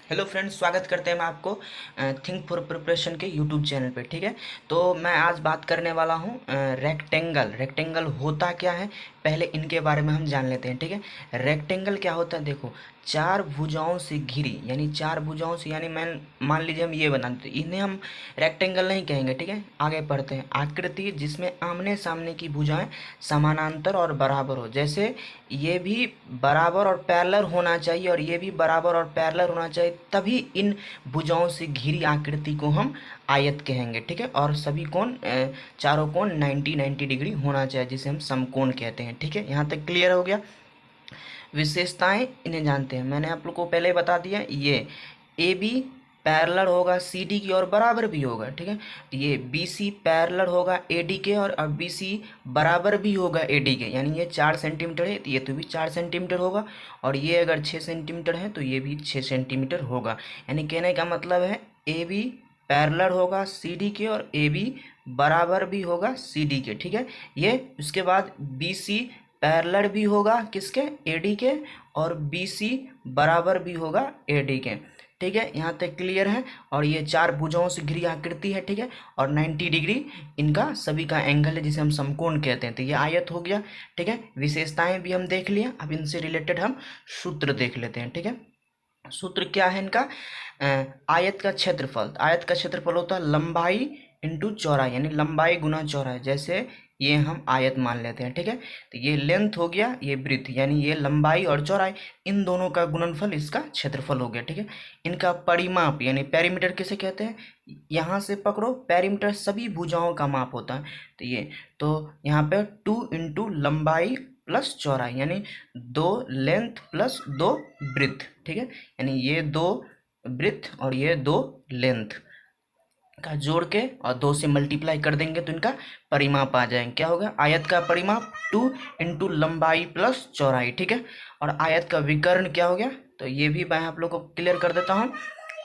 Hello friends, स्वागत करते हैं हम आपको थिंक फॉर प्रिपरेशन के यूट्यूब चैनल पे। ठीक है, तो मैं आज बात करने वाला हूँ रेक्टेंगल। रेक्टेंगल होता क्या है, पहले इनके बारे में हम जान लेते हैं। ठीक है, रेक्टेंगल क्या होता है, देखो चार भुजाओं से घिरी, यानी चार भुजाओं से, यानी मैं मान लीजिए हम ये बनाते हैं, इन्हें हम रेक्टेंगल नहीं कहेंगे। ठीक है, आगे पढ़ते हैं। आकृति जिसमें आमने सामने की भुजाएं समानांतर और बराबर हो, जैसे ये भी बराबर और पैरेलल होना चाहिए और ये भी बराबर और पैरेलल होना चाहिए, तभी इन भुजाओं से घिरी आकृति को हम आयत कहेंगे। ठीक है, और सभी कोण चारों कोण 90 डिग्री होना चाहिए, जिसे हम समकोण कहते हैं। ठीक है, यहाँ तक क्लियर हो गया। विशेषताएं इन्हें जानते हैं, मैंने आप लोग को पहले बता दिया। ये ए बी पैरेलल होगा सी डी की और बराबर भी होगा। ठीक है, ये बी सी पैरेलल होगा ए डी के और अब बी सी बराबर भी होगा ए डी के, यानी ये 4 सेंटीमीटर है तो ये तो भी 4 सेंटीमीटर होगा, और ये अगर 6 सेंटीमीटर है तो ये भी 6 सेंटीमीटर होगा। यानी कहने का मतलब है ए बी पैरेलल होगा सी डी के और ए बी बराबर भी होगा सी डी के। ठीक है, ये उसके बाद बी सी पैरेलल भी होगा किसके, एडी के, और बीसी बराबर भी होगा एडी के। ठीक है, यहाँ तक क्लियर है। और ये चार भुजाओं से घिरी आकृति है। ठीक है, और 90 डिग्री इनका सभी का एंगल है, जिसे हम समकोण कहते हैं। तो ये आयत हो गया। ठीक है, विशेषताएं भी हम देख लिए, अब इनसे रिलेटेड हम सूत्र देख लेते हैं। ठीक है, सूत्र क्या है इनका, आयत का क्षेत्रफल। आयत का क्षेत्रफल होता है लंबाई इंटू चौड़ाई, यानी लंबाई गुना चौड़ाई। जैसे ये हम आयत मान लेते हैं। ठीक है, तो ये लेंथ हो गया, ये ब्रीथ, यानी ये लंबाई और चौड़ाई, इन दोनों का गुणनफल इसका क्षेत्रफल हो गया। ठीक है, इनका परिमाप यानी पेरीमीटर किसे कहते हैं, यहाँ से पकड़ो, पेरीमीटर सभी भुजाओं का माप होता है। तो ये तो यहाँ पे 2 इंटू लंबाई प्लस चौड़ाई, यानी 2 लेंथ प्लस 2 ब्रीथ। ठीक है, यानी ये 2 ब्रीथ और ये 2 लेंथ का जोड़ के और 2 से मल्टीप्लाई कर देंगे तो इनका परिमाप आ जाएंगे। क्या होगा, आयत का परिमाप 2 इंटू लंबाई प्लस चौड़ाई। ठीक है, और आयत का विकर्ण क्या हो गया, तो ये भी मैं आप लोग को क्लियर कर देता हूँ।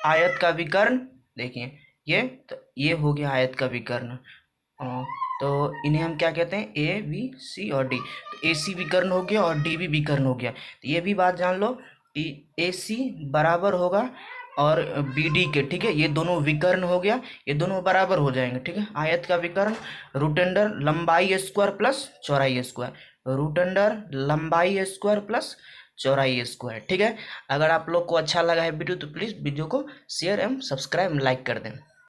आयत का विकर्ण देखिए, ये तो ये हो गया आयत का विकर्ण। तो इन्हें हम क्या कहते हैं, ए बी सी और डी। तो ए सी विकर्ण हो गया और डी भी विकर्ण हो गया। तो ये भी बात जान लो कि ए सी बराबर होगा और बी डी के। ठीक है, ये दोनों विकर्ण हो गया, ये दोनों बराबर हो जाएंगे। ठीक है, आयत का विकर्ण रूट अंडर लंबाई स्क्वायर प्लस चौड़ाई स्क्वायर, रूट अंडर लंबाई स्क्वायर प्लस चौड़ाई स्क्वायर। ठीक है, अगर आप लोग को अच्छा लगा है वीडियो तो प्लीज़ वीडियो को शेयर एवं सब्सक्राइब लाइक कर दें।